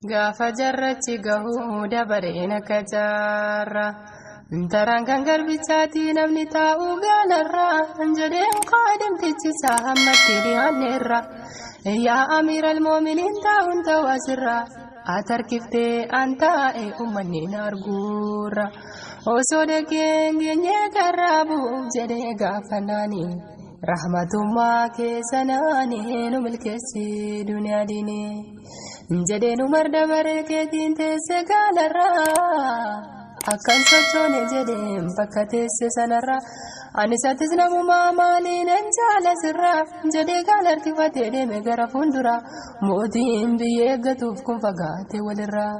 Gaafa jarrachi gahuu dabareena kajaarra intaraan kan garbichaati namni taa'uu gaanarra jedheen qaadimtichi sahammatti dhiyaanneerra yaa amiiral moominiin taa'uun ta'u asirra atarkiftee antaa'e uummanni arguurra osoo dhageen geenyee karraa bu'uuf jedhee gaafanaani rahmatummaa keessanaani nu milkeessi duniyaa diinee. Jedheen umar dabaree keetiin teesse gaanarraa akkan sochoone jedheen bakka teesse sanarraa anisattis namumaa maaliin an jaalasirraa jedhee gaala harkifatee deeme gara fuulduraa mootiin biyya eeggatuuf kun fagaate walirraa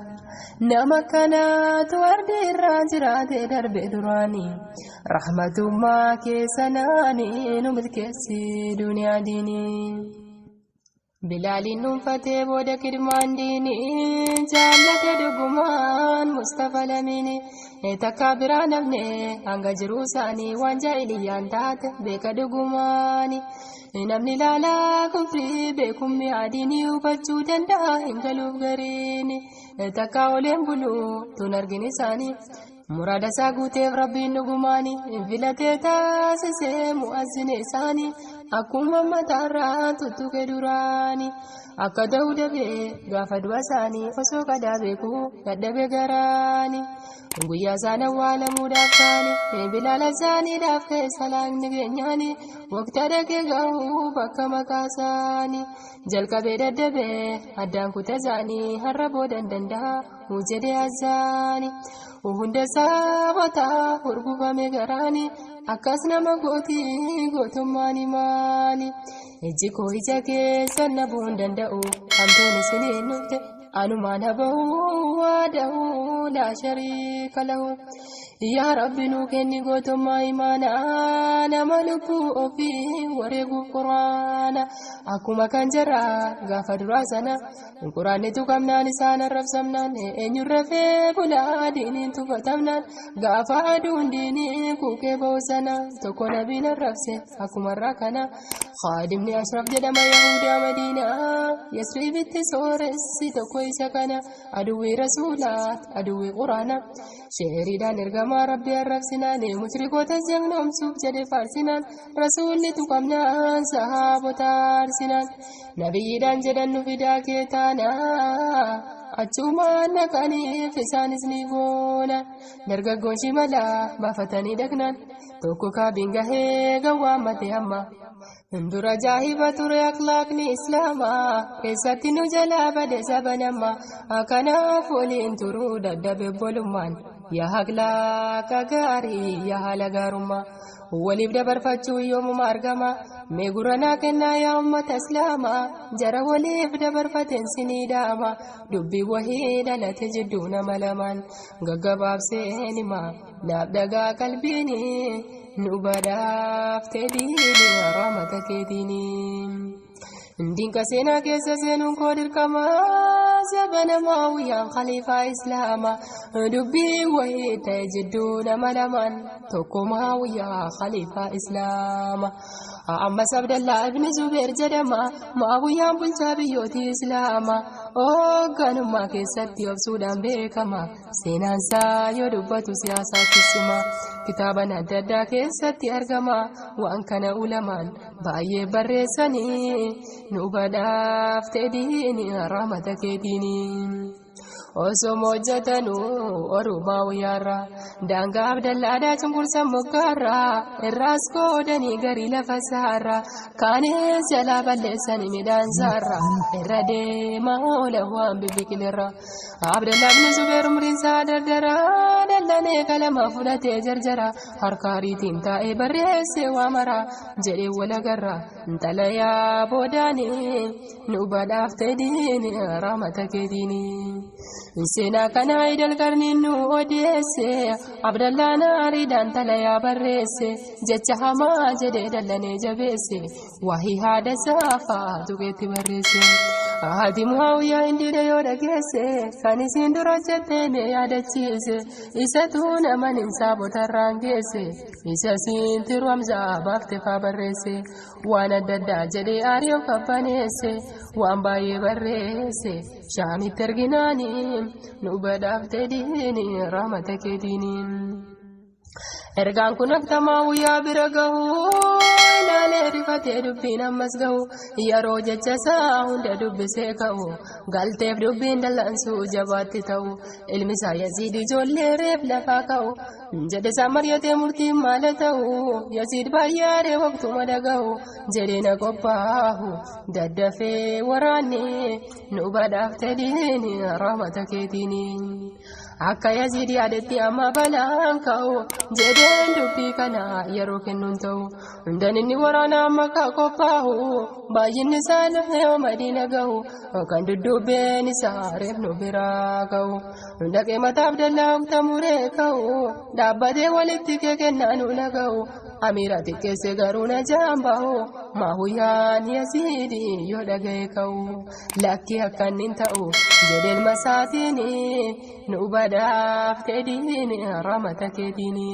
nama kanaatu ardii irraa jiraate darbe duraanii rahmatummaa keessanaanii nu milkeessi duniyaa diinii. Bilaalin dhuunfatee booda kidmaan diinii jaallate dhugumaan Mustafa Lamini takka biraa namne hanga jiruu isaanii waan jaahiliyyaan taate beeka dhugumaani namni laalaa kufrii beekummi adiinii hubachuu danda'a hin galuuf gariini takka oleen buluu tun argin isaanii muraada isaa guuteef rabbiin dhugumaani filatee taasisee mu'azzine isaanii akkuma mataarraa tuttuqe duraani akka ta'uu dabee gaafa du'a isaanii osoo qadaa beekuu dadhabe garaani guyyaa isaan awwaalamuudhaaf ta'anii bilaala isaaniidhaaf keessa laaqni keenyaani waqtaa dhaqee gahuu bakka maqaa isaanii jalqabee dadhabee addaan kuta isaanii har'a boodan danda'a jedhee azaani hunda saabataa hurgufame garaani akkas nama gootii gootummaan himaani ejji koo ija keessa nabuun danda'u hamtuun isiniin dhufte anumaan haba'uu waada'uu laa shariika lahu yaa rabbi nuu kenni gootummaa imaanaa nama lubbuu ofii wareeguuf quraana akkuma kan jarraa gaafa duraa sana quraanni tuqamnaan isaan arrabsamnaan eenyurra fee bulaa diiniin tufatamnaan gaafa aduun diinii kuukee ba'u sana tokko nabiin arrabse akkumarraa kana خادمني أشرف جدما يهودا مدينة يسري بنت سورسي تكوي سكنا أدوي رسولات أدوي قرانا شعري دان إرقما ربي الرب سنان مشركو تزيغ نمسوك جدي فارسنان رسول تقمنا صحابو تارسنان نبي دان جدن نفدا كيتانا أجوما نكاني فسان سنيفونا درقاقون شمالا بافتاني دكنان توكو كابين غهي غوامتي أما Ndura jaahiba ture akhlaaqni islaamaa keessatti nu jalaa bade sabanamma kanaaf waliin turuu dadhabe bolummaan yaa akhlaaqa gaarii yaa haala gaarummaa waliif dabarfachuu yoomuma argama mee guranaa kennaa yaa ummata islaamaa jara waliif dabarfateen sinii daama dubbii wahii dhalate jidduu nama lamaan gaggabaabsee himaa naaf dhagaa qalbiini nubadaaf tedini rahmata keetini ndinka sena keessa seenuun koo dirqama zabana maawiyaan khaliifaa islaama dubbii wahii ta'e jidduu nama lamaan tokko maawiyaa khaliifaa islaama ammas Abdallah ibn Zubair jedhama maawiyaan bulchaa biyyootii islaama hoogganummaa keessatti obsuudhaan beekama seenaansaa yoo dubbatu siyaasaa keessumaa kitaaban adda addaa keessatti argama waan kana ulamaan baay'ee barreessanii nu badaaf tedini rahmata keetini osomo jatanu oruma wiyara danga Abdallah cunqursa mukara erasko dani gari lafasara kane jala balesani midan zara erade maula wan bibikilra Abdallah ibn Zubair umrinsa dardara dallane kalama fulate jarjara harkari tinta e barese wamara jere wala garra ntalaya bodani nubadaf tedini rahmata kedini sena kana idal karninu odese Abdallah naridan talaya barese jecha hama jede dallane jabese wahi hada safa tugeti barese هادي معاوية عندي ديودا كيسي كان سندرو جتيمي يادا تشيسي إساتون من إنسابو تران كيسي إسا سنتر ومزا بافتفا بريسي وانا دادا جدي آريو كبانيسي وان باي بريسي شامي ترغناني نوبدا فتديني رحمتك دينين ergaan kun akkamaa guyyaa bira gahu ilaalee rifatee dubbiin ammas gahu yeroo jecha isaa hunda dubbisee ka'u galteef dubbiin dallansuu jabaatti ta'u ilmi isaa Yaziid ijoollee reef lafaa ka'u jedhe isaa mari'atee murtiin maala ta'u Yaziid baay'ee waqtuma dhagahu jedhee na qophaahu daddafee waraanne nu badhaaf tedhiini rahmata keetiini. Akka Yaziid yaadetti amma balaan ka'u jedheen dubbii kana yeroo kennuun ta'u hundaan inni waraana amma kaa qophaahu baay'inni isaa nama Madiina gahu kan duddubbeen isaa reefnu biraa ka'u hunda qeemataaf dallaa uktamuree ka'u dhaabbatee walitti kennaan ula ga'u amiira xiqqeesse garuu na jaambahu maahuyyaan Yaziid yoo dhaga'e ka'u lakki akka inni ta'u jedheen masaatiin nu badhaaf tedhiini rahmata keetiini.